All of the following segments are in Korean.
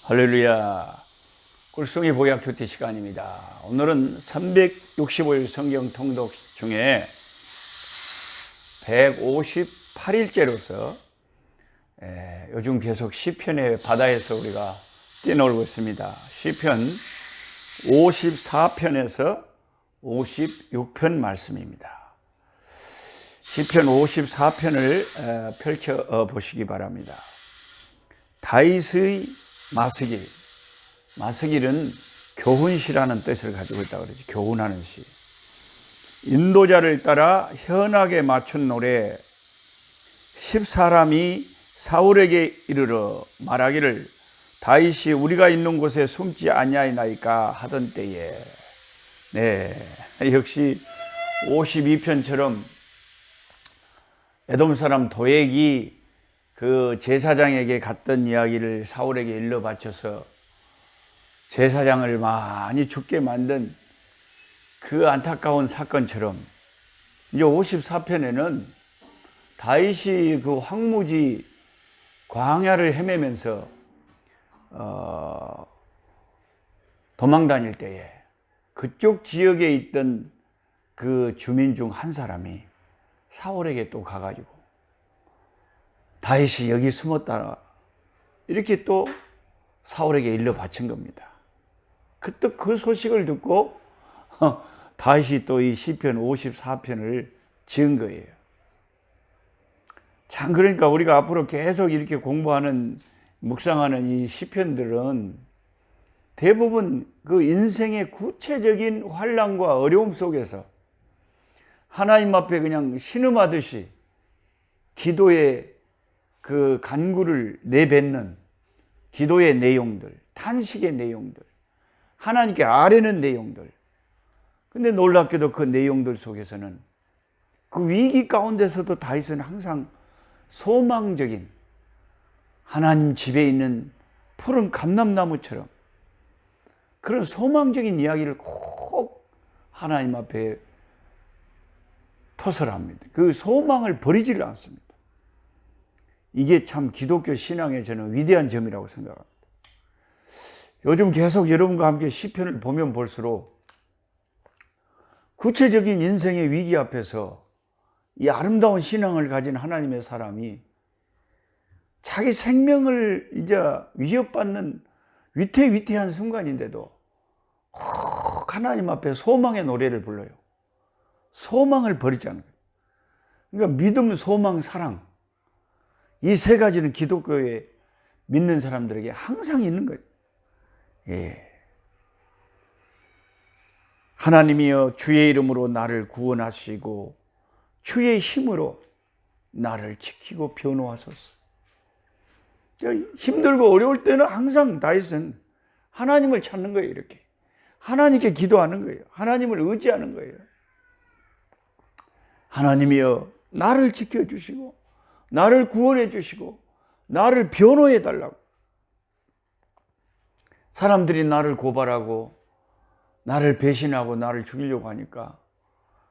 할렐루야. 꿀송이 복약 큐티 시간입니다. 오늘은 365일 성경 통독 중에 158일째로서 요즘 계속 시편의 바다에서 우리가 뛰놀고 있습니다. 시편 54편에서 56편 말씀입니다. 시편 54편을 펼쳐 보시기 바랍니다. 다윗의 마스길. 마스길은 교훈시라는 뜻을 가지고 있다고 그러죠. 교훈하는 시. 인도자를 따라 현악에 맞춘 노래. 10사람이 사울에게 이르러 말하기를 다윗이 우리가 있는 곳에 숨지 아니하나이까 하던 때에. 역시 52편처럼 에돔 사람 도액이 그 제사장에게 갔던 이야기를 사울에게 일러 바쳐서 제사장을 많이 죽게 만든 그 안타까운 사건처럼 이제 54편에는 다윗이 그 황무지 광야를 헤매면서 도망 다닐 때에 그쪽 지역에 있던 그 주민 중 한 사람이 사울에게 또 가가지고 다윗이 여기 숨었다 이렇게 또 사울에게 일러 바친 겁니다. 그때 그 소식을 듣고 다윗이 또 이 시편 54편을 지은 거예요. 참 그러니까 우리가 앞으로 계속 이렇게 공부하는 묵상하는 이 시편들은 대부분 그 인생의 구체적인 환난과 어려움 속에서 하나님 앞에 그냥 신음하듯이 기도의 그 간구를 내뱉는 기도의 내용들, 탄식의 내용들, 하나님께 아뢰는 내용들. 근데 놀랍게도 그 내용들 속에서는 그 위기 가운데서도 다윗은 항상 소망적인 하나님 집에 있는 푸른 감람나무처럼 그런 소망적인 이야기를 꼭 하나님 앞에 토설합니다. 그 소망을 버리지를 않습니다. 이게 참 기독교 신앙의 저는 위대한 점이라고 생각합니다. 요즘 계속 여러분과 함께 시편을 보면 볼수록 구체적인 인생의 위기 앞에서 이 아름다운 신앙을 가진 하나님의 사람이 자기 생명을 이제 위협받는 위태위태한 순간인데도 하나님 앞에 소망의 노래를 불러요. 소망을 버리지 않는 거예요. 그러니까 믿음, 소망, 사랑 이 세 가지는 기독교에 믿는 사람들에게 항상 있는 거예요. 하나님이여 주의 이름으로 나를 구원하시고 주의 힘으로 나를 지키고 변호하소서. 힘들고 어려울 때는 항상 다윗은 하나님을 찾는 거예요. 이렇게 하나님께 기도하는 거예요. 하나님을 의지하는 거예요. 하나님이여 나를 지켜주시고 나를 구원해 주시고 나를 변호해 달라고. 사람들이 나를 고발하고 나를 배신하고 나를 죽이려고 하니까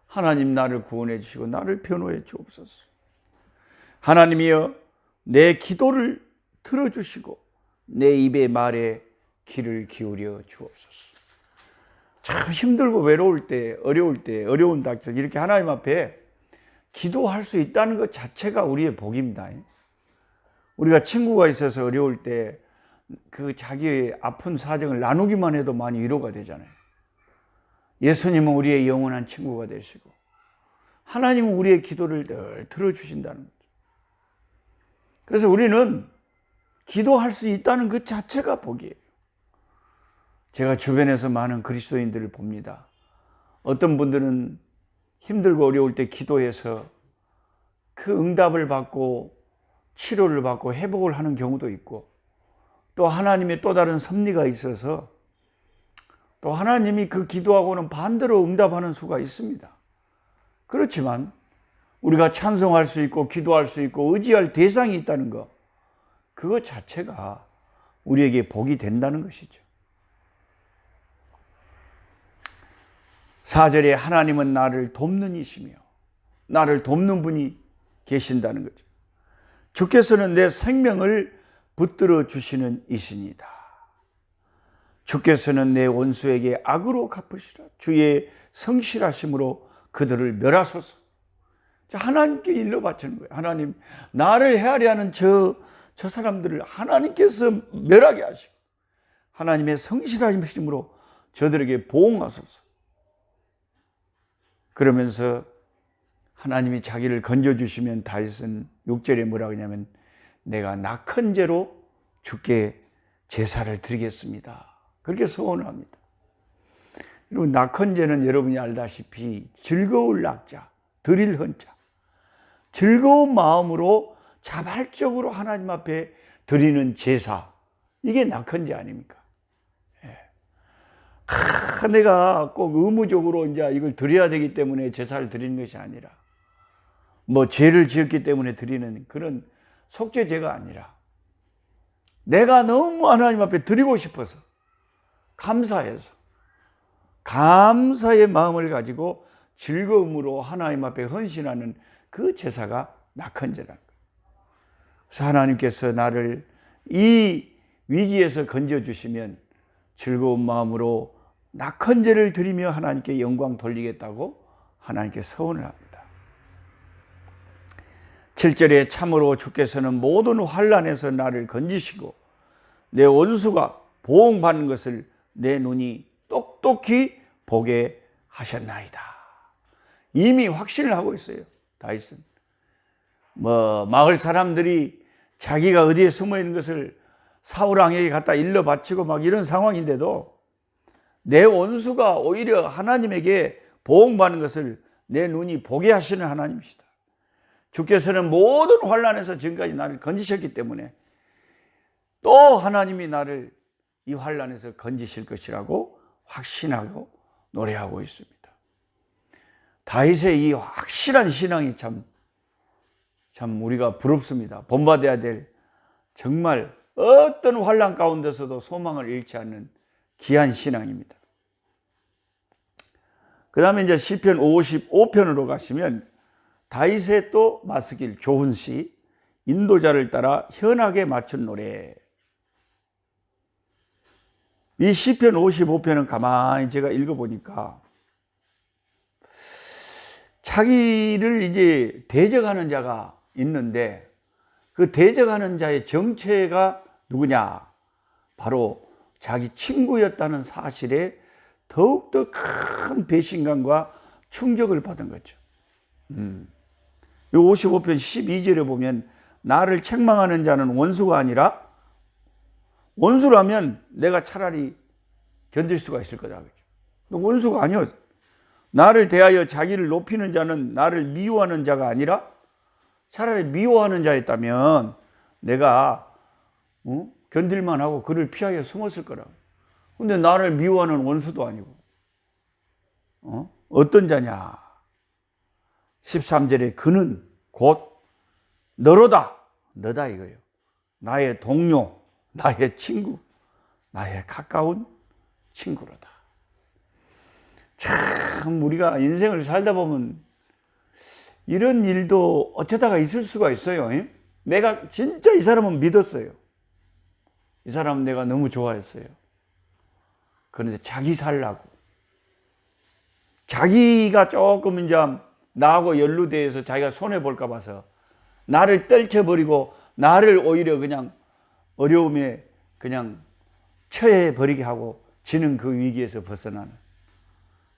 하나님 나를 구원해 주시고 나를 변호해 주옵소서. 하나님이여 내 기도를 들어주시고 내 입의 말에 귀를 기울여 주옵소서. 참 힘들고 외로울 때, 어려울 때, 어려운 닥쳐 이렇게 하나님 앞에 기도할 수 있다는 것 자체가 우리의 복입니다. 우리가 친구가 있어서 어려울 때 그 자기의 아픈 사정을 나누기만 해도 많이 위로가 되잖아요. 예수님은 우리의 영원한 친구가 되시고 하나님은 우리의 기도를 늘 들어주신다는 거죠. 그래서 우리는 기도할 수 있다는 것 자체가 복이에요. 제가 주변에서 많은 그리스도인들을 봅니다. 어떤 분들은 힘들고 어려울 때 기도해서 그 응답을 받고 치료를 받고 회복을 하는 경우도 있고 또 하나님의 또 다른 섭리가 있어서 또 하나님이 그 기도하고는 반대로 응답하는 수가 있습니다. 그렇지만 우리가 찬송할 수 있고 기도할 수 있고 의지할 대상이 있다는 것, 그것 자체가 우리에게 복이 된다는 것이죠. 4절에 하나님은 나를 돕는 이시며 나를 돕는 분이 계신다는 거죠. 주께서는 내 생명을 붙들어 주시는 이시니다. 주께서는 내 원수에게 악으로 갚으시라. 주의 성실하심으로 그들을 멸하소서. 하나님께 일러 바치는 거예요. 하나님, 나를 헤아려 하는 저 사람들을 하나님께서 멸하게 하시고 하나님의 성실하심으로 저들에게 보응하소서. 그러면서 하나님이 자기를 건져주시면 다윗은 6절에 뭐라고 하냐면 내가 낙헌제로 주께 제사를 드리겠습니다. 그렇게 소원을 합니다. 여러분, 낙헌제는 여러분이 알다시피 즐거울 낙자, 드릴 헌자, 즐거운 마음으로 자발적으로 하나님 앞에 드리는 제사, 이게 낙헌제 아닙니까? 내가 꼭 의무적으로 이제 이걸 드려야 되기 때문에 제사를 드리는 것이 아니라 뭐 죄를 지었기 때문에 드리는 그런 속죄제가 아니라 내가 너무 하나님 앞에 드리고 싶어서 감사해서 감사의 마음을 가지고 즐거움으로 하나님 앞에 헌신하는 그 제사가 낙헌제라는 거예요. 그래서 하나님께서 나를 이 위기에서 건져주시면 즐거운 마음으로 낙헌제를 드리며 하나님께 영광 돌리겠다고 하나님께 서원을 합니다. 7절에 참으로 주께서는 모든 환난에서 나를 건지시고 내 원수가 보응받는 것을 내 눈이 똑똑히 보게 하셨나이다. 이미 확신을 하고 있어요. 다윗은 마을 사람들이 자기가 어디에 숨어 있는 것을 사울 왕에게 갖다 일러 바치고 막 이런 상황인데도 내 원수가 오히려 하나님에게 보응받는 것을 내 눈이 보게 하시는 하나님이시다. 주께서는 모든 환난에서 지금까지 나를 건지셨기 때문에 또 하나님이 나를 이 환난에서 건지실 것이라고 확신하고 노래하고 있습니다. 다윗의 이 확실한 신앙이 참 우리가 부럽습니다. 본받아야 될 정말 어떤 환난 가운데서도 소망을 잃지 않는 귀한 신앙입니다. 그 다음에 이제 시편 55편으로 가시면 다윗의 또 맞서길 좋은 시, 인도자를 따라 현악에 맞춘 노래. 이 시편 55편은 가만히 제가 읽어보니까 자기를 이제 대적하는 자가 있는데 그 대적하는 자의 정체가 누구냐? 바로 자기 친구였다는 사실에 더욱더 큰 배신감과 충격을 받은 거죠. 이 55편 12절에 보면 나를 책망하는 자는 원수가 아니라 원수라면 내가 차라리 견딜 수가 있을 거다. 원수가 아니요. 나를 대하여 자기를 높이는 자는 나를 미워하는 자가 아니라 차라리 미워하는 자였다면 내가 견딜만 하고 그를 피하여 숨었을 거라고. 근데 나를 미워하는 원수도 아니고 어떤 자냐? 13절에 그는 곧 너로다. 너다 이거예요. 나의 동료, 나의 친구, 나의 가까운 친구로다. 참 우리가 인생을 살다 보면 이런 일도 어쩌다가 있을 수가 있어요. 내가 진짜 이 사람은 믿었어요. 이 사람은 내가 너무 좋아했어요. 그런데 자기 살라고 자기가 조금 이제 나하고 연루돼서 자기가 손해볼까 봐서 나를 떨쳐버리고 나를 오히려 그냥 어려움에 그냥 처해버리게 하고 지는 그 위기에서 벗어나는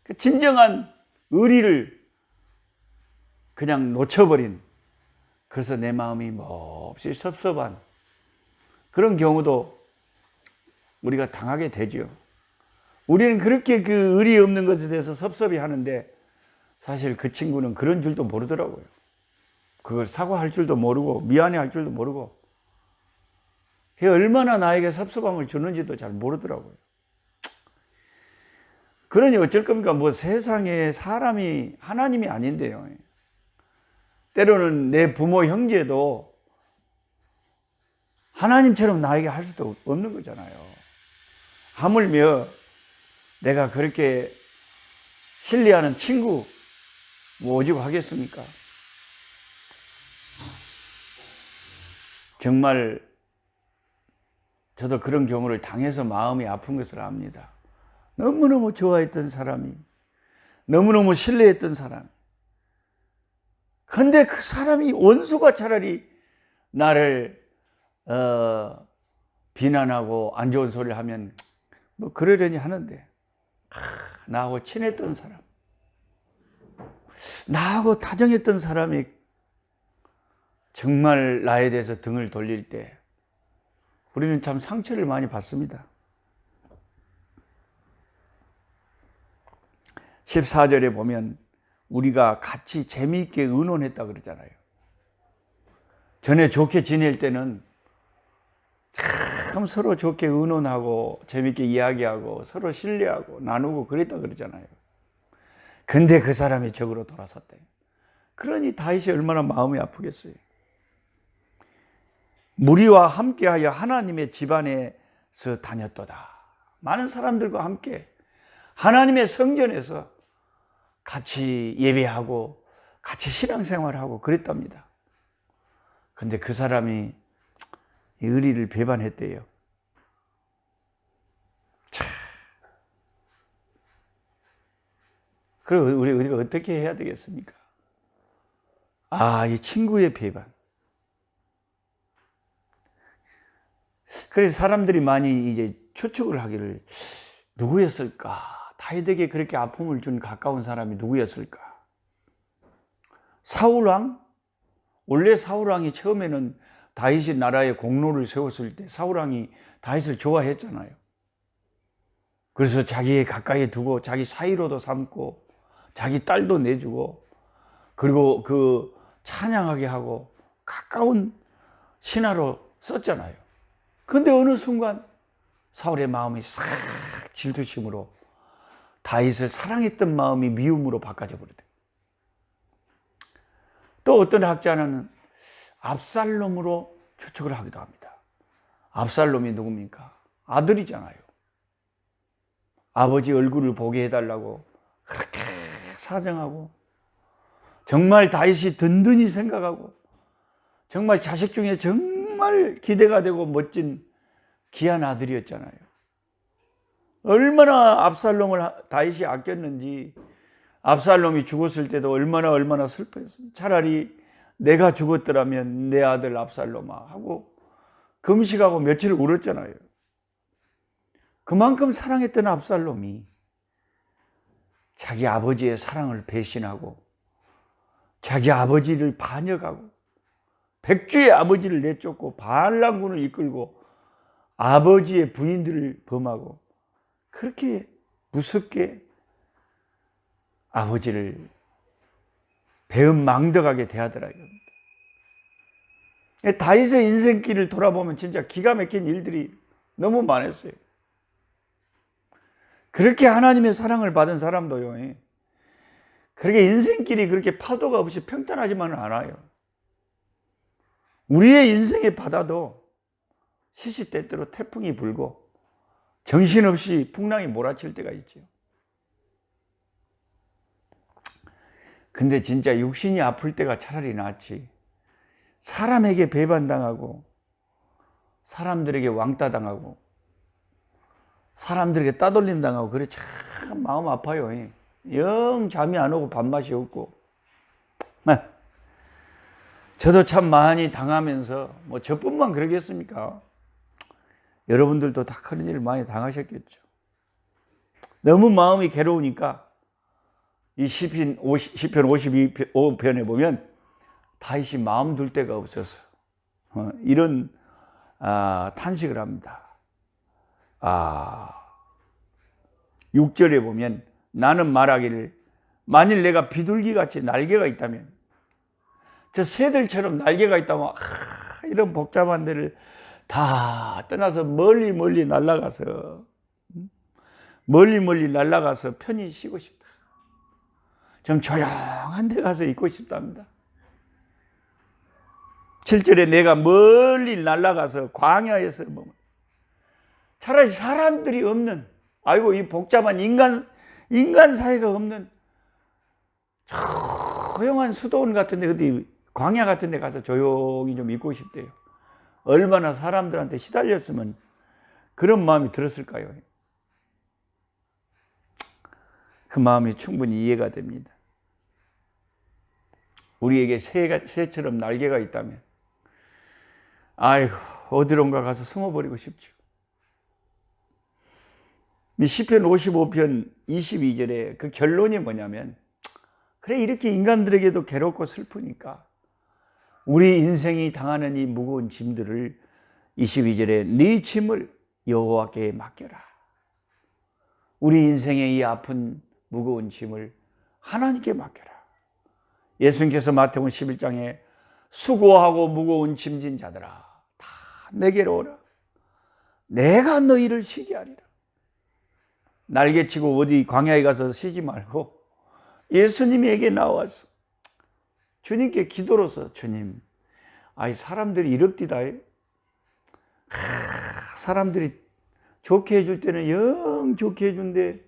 그 진정한 의리를 그냥 놓쳐버린, 그래서 내 마음이 몹시 섭섭한 그런 경우도 우리가 당하게 되죠. 우리는 그렇게 그 의리 없는 것에 대해서 섭섭해 하는데 사실 그 친구는 그런 줄도 모르더라고요. 그걸 사과할 줄도 모르고 미안해 할 줄도 모르고 그게 얼마나 나에게 섭섭함을 주는지도 잘 모르더라고요. 그러니 어쩔 겁니까? 뭐 세상에 사람이 하나님이 아닌데요. 때로는 내 부모 형제도 하나님처럼 나에게 할 수도 없는 거잖아요. 하물며 내가 그렇게 신뢰하는 친구 뭐 오지고 하겠습니까? 정말 저도 그런 경우를 당해서 마음이 아픈 것을 압니다. 너무너무 좋아했던 사람이, 너무너무 신뢰했던 사람. 근데 그 사람이, 원수가 차라리 나를 비난하고 안 좋은 소리를 하면 뭐 그러려니 하는데, 나하고 친했던 사람, 나하고 다정했던 사람이 정말 나에 대해서 등을 돌릴 때 우리는 참 상처를 많이 받습니다. 14절에 보면 우리가 같이 재미있게 의논했다 그러잖아요. 전에 좋게 지낼 때는 참 서로 좋게 의논하고 재미있게 이야기하고 서로 신뢰하고 나누고 그랬다 그러잖아요. 근데 그 사람이 적으로 돌아섰대요. 그러니 다윗이 얼마나 마음이 아프겠어요. 무리와 함께하여 하나님의 집안에서 다녔도다. 많은 사람들과 함께 하나님의 성전에서 같이 예배하고 같이 신앙생활하고 그랬답니다. 근데 그 사람이 이 의리를 배반했대요. 그럼 우리가 어떻게 해야 되겠습니까? 이 친구의 배반. 그래서 사람들이 많이 이제 추측을 하기를, 누구였을까? 다윗에게 그렇게 아픔을 준 가까운 사람이 누구였을까? 사울왕? 원래 사울왕이 처음에는 다윗이 나라에 공로를 세웠을 때 사울왕이 다윗을 좋아했잖아요. 그래서 자기 가까이 두고 자기 사위로도 삼고 자기 딸도 내주고, 그리고 그 찬양하게 하고 가까운 신하로 썼잖아요. 근데 어느 순간 사울의 마음이 싹 질투심으로 다윗을 사랑했던 마음이 미움으로 바꿔져 버리대. 또 어떤 학자는 압살롬으로 추측을 하기도 합니다. 압살롬이 누굽니까? 아들이잖아요. 아버지 얼굴을 보게 해달라고 그렇게 사정하고, 정말 다윗이 든든히 생각하고, 정말 자식 중에 정말 기대가 되고 멋진 귀한 아들이었잖아요. 얼마나 압살롬을 다윗이 아꼈는지, 압살롬이 죽었을 때도 얼마나 슬퍼했습니다. 차라리 내가 죽었더라면 내 아들 압살롬아 하고 금식하고 며칠 울었잖아요. 그만큼 사랑했던 압살롬이 자기 아버지의 사랑을 배신하고 자기 아버지를 반역하고 백주의 아버지를 내쫓고 반란군을 이끌고 아버지의 부인들을 범하고 그렇게 무섭게 아버지를 배은망덕하게 대하더라고요. 다윗의 인생길을 돌아보면 진짜 기가 막힌 일들이 너무 많았어요. 그렇게 하나님의 사랑을 받은 사람도요, 그렇게 인생길이 그렇게 파도가 없이 평탄하지만은 않아요. 우리의 인생의 바다도 시시때때로 태풍이 불고 정신없이 풍랑이 몰아칠 때가 있죠. 근데 진짜 육신이 아플 때가 차라리 낫지. 사람에게 배반당하고 사람들에게 왕따당하고 사람들에게 따돌림 당하고 그래 참 마음 아파요. 영 잠이 안 오고 밥맛이 없고. 저도 참 많이 당하면서 뭐 저뿐만 그러겠습니까? 여러분들도 다 그런 일을 많이 당하셨겠죠. 너무 마음이 괴로우니까 이 시편 52편에 보면 다윗이 마음 둘 데가 없어서 이런 탄식을 합니다. 6절에 보면 나는 말하기를 만일 내가 비둘기같이 날개가 있다면, 저 새들처럼 날개가 있다면 이런 복잡한 데를 다 떠나서 멀리 날아가서 편히 쉬고 싶다. 좀 조용한 데 가서 있고 싶답니다. 7절에 내가 멀리 날아가서 광야에서 차라리 사람들이 없는, 이 복잡한 인간 사회가 없는 조용한 수도원 같은 데, 어디 광야 같은 데 가서 조용히 좀 있고 싶대요. 얼마나 사람들한테 시달렸으면 그런 마음이 들었을까요? 그 마음이 충분히 이해가 됩니다. 우리에게 새처럼 날개가 있다면 아이고 어디론가 가서 숨어버리고 싶죠. 시편 55편 22절에 그 결론이 뭐냐면, 그래 이렇게 인간들에게도 괴롭고 슬프니까 우리 인생이 당하는 이 무거운 짐들을 22절에 네 짐을 여호와께 맡겨라. 우리 인생의 이 아픈 무거운 짐을 하나님께 맡겨라. 예수님께서 마태복음 11장에 수고하고 무거운 짐진 자들아 다 내게로 오라. 내가 너희를 쉬게 하리라. 날개치고 어디 광야에 가서 쉬지 말고 예수님에게 나와서 주님께 기도로서, 주님, 아이 사람들이 이럽디다. 사람들이 좋게 해줄 때는 영 좋게 해준대.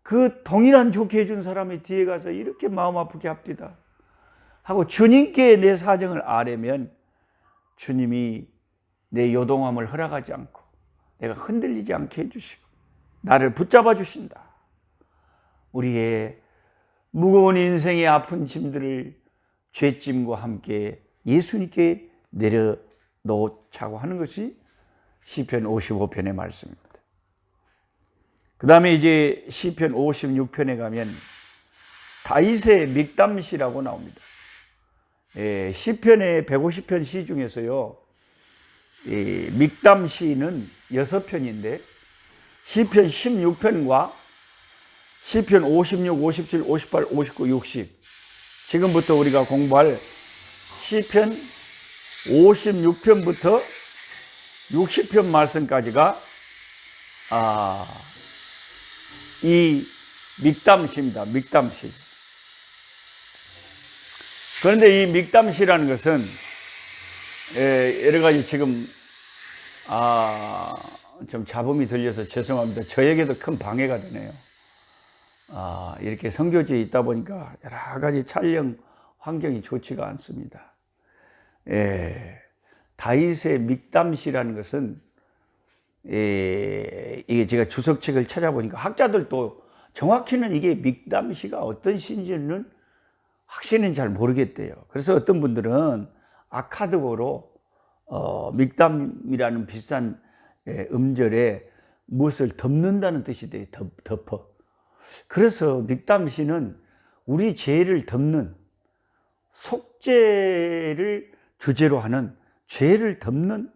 그 동일한 좋게 해준 사람이 뒤에 가서 이렇게 마음 아프게 합디다 하고 주님께 내 사정을 아뢰면 주님이 내 요동함을 허락하지 않고 내가 흔들리지 않게 해주시고 나를 붙잡아 주신다. 우리의 무거운 인생의 아픈 짐들을 죄짐과 함께 예수님께 내려놓자고 하는 것이 시편 55편의 말씀입니다. 그 다음에 이제 시편 56편에 가면 다윗의 믹담시라고 나옵니다. 시편의 150편 시 중에서요, 믹담시는 6편인데 시편 16편과 시편 56, 57, 58, 59, 60 지금부터 우리가 공부할 시편 56편부터 60편 말씀까지가 이 믹담시입니다. 믹담시. 그런데 이 믹담시라는 것은 여러 가지 지금 좀 잡음이 들려서 죄송합니다. 저에게도 큰 방해가 되네요. 이렇게 선교지에 있다 보니까 여러 가지 촬영 환경이 좋지가 않습니다. 다윗의 믹담시라는 것은 이게 제가 주석책을 찾아보니까 학자들도 정확히는 이게 믹담시가 어떤 시인지는 확실히는 잘 모르겠대요. 그래서 어떤 분들은 아카드어로 믹담이라는 비슷한 음절에 무엇을 덮는다는 뜻이 돼요. 덮어. 그래서 믹담시는 우리 죄를 덮는, 속죄를 주제로 하는, 죄를 덮는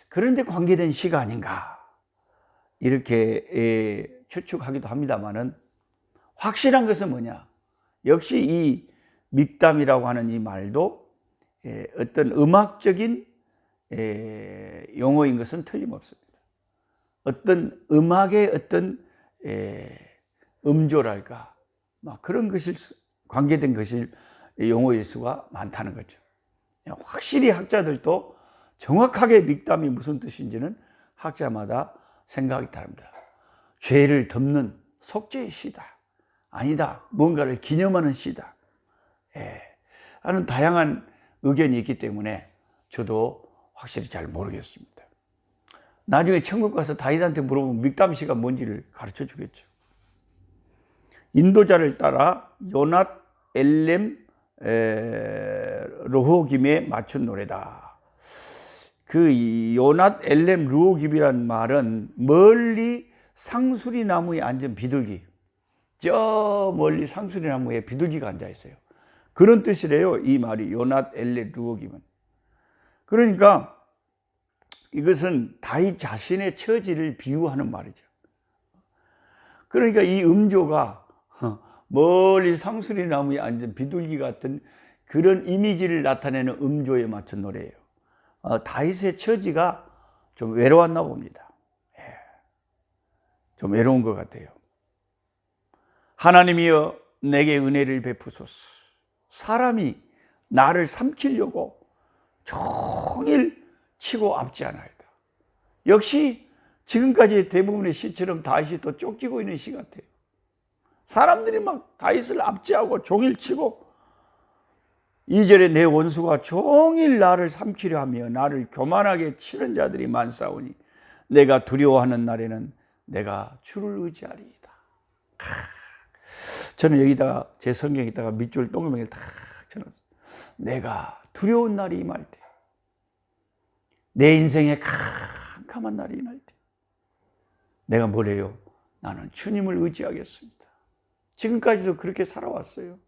그런 데 관계된 시가 아닌가 이렇게 추측하기도 합니다만은, 확실한 것은 뭐냐, 역시 이 믹담이라고 하는 이 말도 어떤 음악적인 용어인 것은 틀림없습니다. 어떤 음악의 어떤 음조랄까 막 그런 것일 관계된 것일 용어일 수가 많다는 거죠. 확실히 학자들도 정확하게 믹담이 무슨 뜻인지는 학자마다 생각이 다릅니다. 죄를 덮는 속죄의 시다, 아니다, 뭔가를 기념하는 시다, 하는 다양한 의견이 있기 때문에 저도 확실히 잘 모르겠습니다. 나중에 천국 가서 다윗한테 물어보면 믹담시가 뭔지를 가르쳐 주겠죠. 인도자를 따라 요낫 엘렘 르호김에 맞춘 노래다. 그 요낫 엘렘 르호김이란 말은 멀리 상수리 나무에 앉은 비둘기, 저 멀리 상수리 나무에 비둘기가 앉아 있어요. 그런 뜻이래요. 이 말이 요낫 엘렘 르호김은. 그러니까 이것은 다윗 자신의 처지를 비유하는 말이죠. 그러니까 이 음조가 멀리 상수리 나무에 앉은 비둘기 같은 그런 이미지를 나타내는 음조에 맞춘 노래예요. 다윗의 처지가 좀 외로웠나 봅니다. 좀 외로운 것 같아요. 하나님이여 내게 은혜를 베푸소서. 사람이 나를 삼키려고 종일 치고 압제하나이다. 역시 지금까지 대부분의 시처럼 다윗이 또 쫓기고 있는 시 같아요. 사람들이 막 다윗을 압제하고 종일 치고, 2절에 내 원수가 종일 나를 삼키려 하며 나를 교만하게 치는 자들이 많사오니 내가 두려워하는 날에는 내가 주를 의지하리이다. 저는 여기다가 제 성경에다가 밑줄 동그라미를 탁 쳐놨어요. 내가 두려운 날이 임할 때, 내 인생에 캄캄한 날이 임할 때 내가 뭘 해요? 나는 주님을 의지하겠습니다. 지금까지도 그렇게 살아왔어요.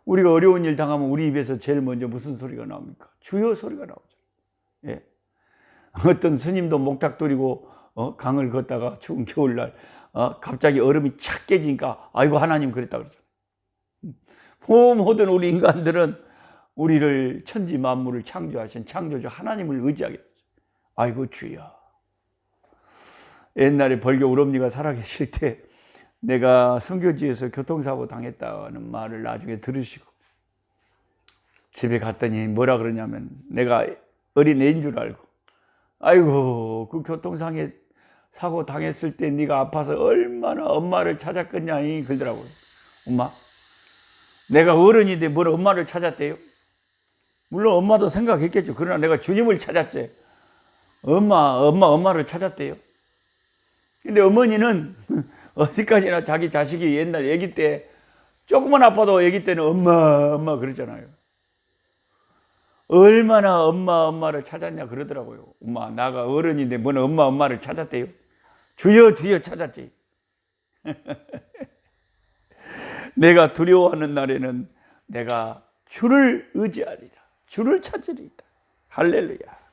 우리가 어려운 일 당하면 우리 입에서 제일 먼저 무슨 소리가 나옵니까? 주여 소리가 나오죠. 예. 어떤 스님도 목탁 돌이고 강을 걷다가 추운 겨울날 갑자기 얼음이 착 깨지니까 아이고 하나님 그랬다 그러잖아요. 모든 우리 인간들은 우리를 천지 만물을 창조하신 창조주 하나님을 의지하게 되죠. 아이고 주여. 옛날에 벌교 우엄니가 살아계실 때 내가 선교지에서 교통사고 당했다는 말을 나중에 들으시고 집에 갔더니 뭐라 그러냐면 내가 어린 애인 줄 알고 아이고 그 교통상에 사고 당했을 때 네가 아파서 얼마나 엄마를 찾았겠냐 그러더라고요. 엄마 내가 어른인데 뭘 엄마를 찾았대요? 물론 엄마도 생각했겠죠. 그러나 내가 주님을 찾았지. 엄마를 찾았대요. 근데 어머니는 어디까지나 자기 자식이 옛날 아기 때 조금만 아파도 아기 때는 엄마 그러잖아요. 얼마나 엄마를 찾았냐 그러더라고요. 엄마 나가 어른인데 뭐는 엄마를 찾았대요. 주여 찾았지. 내가 두려워하는 날에는 내가 주를 의지하리라. 주를 찾으리라. 할렐루야.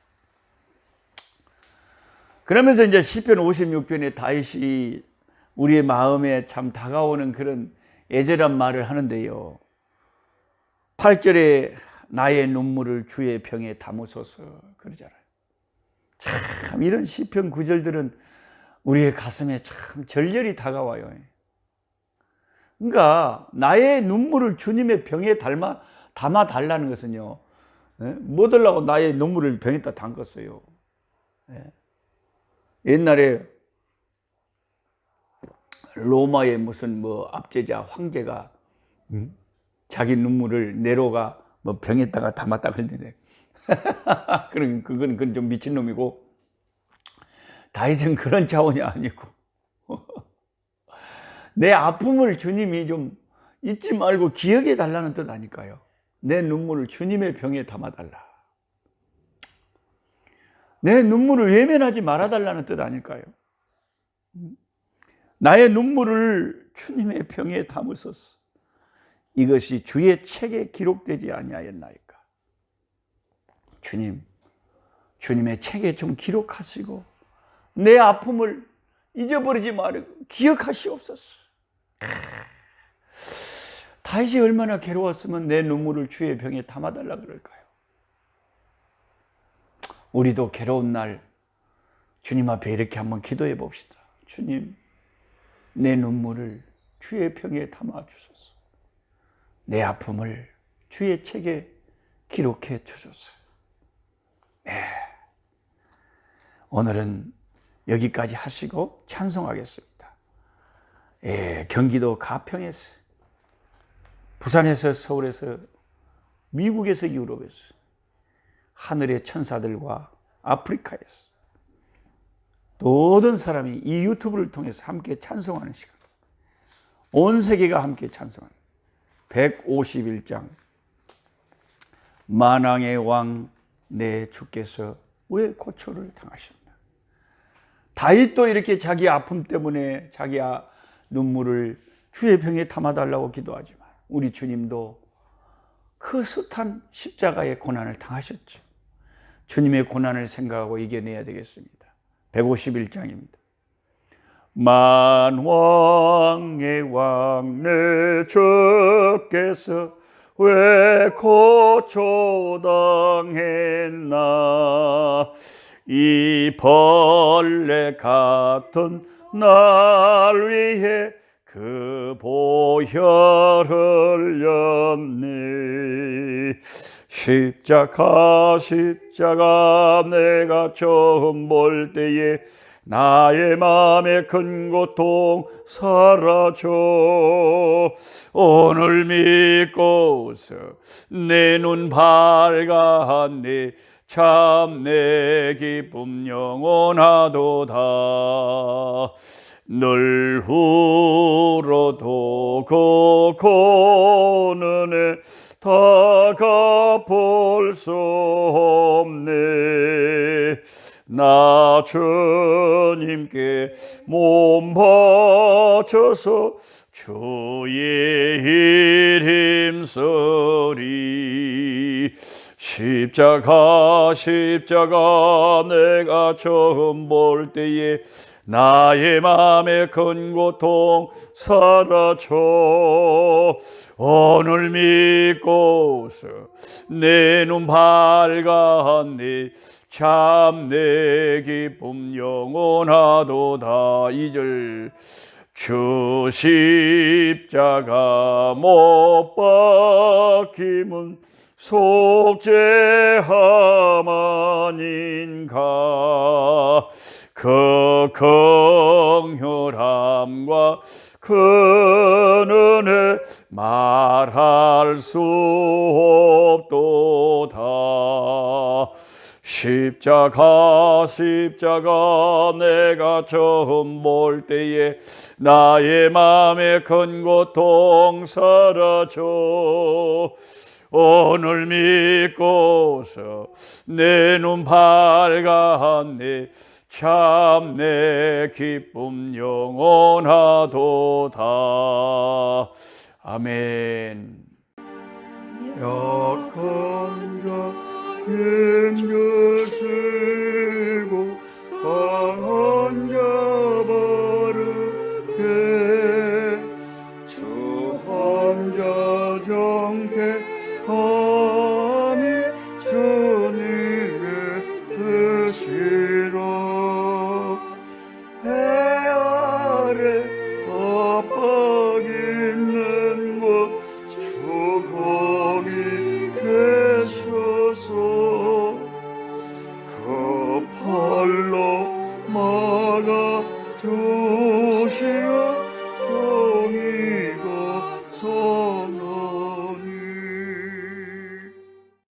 그러면서 이제 시편 56편에 다윗이 우리의 마음에 참 다가오는 그런 애절한 말을 하는데요. 8절에 나의 눈물을 주의 병에 담으소서 그러잖아요. 참 이런 시편 구절들은 우리의 가슴에 참 절절히 다가와요. 그러니까 나의 눈물을 주님의 병에 담아달라는 것은요. 뭐 달라고 나의 눈물을 병에다 담갔어요. 옛날에 로마의 무슨 압제자 황제가 자기 눈물을 네로가 병에다가 담았다 그랬는데 그건 좀 미친놈이고 다윗은 그런 차원이 아니고 내 아픔을 주님이 좀 잊지 말고 기억해 달라는 뜻 아닐까요? 내 눈물을 주님의 병에 담아달라. 내 눈물을 외면하지 말아달라는 뜻 아닐까요? 나의 눈물을 주님의 병에 담으소서. 이것이 주의 책에 기록되지 아니하였나이까. 주님의 책에 좀 기록하시고 내 아픔을 잊어버리지 말고 기억하시옵소서. 다윗이 얼마나 괴로웠으면 내 눈물을 주의 병에 담아달라 그럴까요? 우리도 괴로운 날 주님 앞에 이렇게 한번 기도해 봅시다. 주님, 내 눈물을 주의 병에 담아 주소서. 내 아픔을 주의 책에 기록해 주소서. 네. 오늘은 여기까지 하시고 찬송하겠습니다. 경기도 가평에서, 부산에서, 서울에서, 미국에서, 유럽에서, 하늘의 천사들과 아프리카에서 모든 사람이 이 유튜브를 통해서 함께 찬송하는 시간, 온 세계가 함께 찬송하는 151장 만왕의 왕 내 주께서 왜 고초를 당하셨나. 다윗도 이렇게 자기 아픔 때문에 자기 눈물을 주의 병에 담아달라고 기도하지만 우리 주님도 그 숱한 십자가의 고난을 당하셨죠. 주님의 고난을 생각하고 이겨내야 되겠습니다. 151장입니다. 만왕의 왕 내 주께서 왜 고초당했나. 이 벌레 같은 날 위해 그 보혈 흘렸네. 십자가 내가 처음 볼 때에 나의 마음의 큰 고통 사라져. 오늘 믿고서 내 눈 밝았네. 참 내 기쁨 영원하도다. 늘 울어도 그 고난에 다 갚을 수 없네. 나 주님께 몸 바쳐서 주의 일 힘쓰리. 십자가 내가 처음 볼 때에 나의 마음의 큰 고통 사라져. 오늘 믿고서 내 눈 밝았네. 참 내 기쁨 영원하도다. 2절 주 십자가 못 박힘은 속죄함 아닌가. 그 긍휼함과 그 은혜 말할 수 없도다. 십자가 내가 처음 볼 때에 나의 마음의 큰 고통 사라져. 오늘 믿고서 내 눈 밝았네. 참 내 기쁨 영원하도다. 아멘. 약한 자 힘주시고 강한 자 바르게 주 환자 정케함이 주님의 뜻이라. 해 아래 압박 있는 곳 주 거기 계셔서 그 팔로 막아 주시오.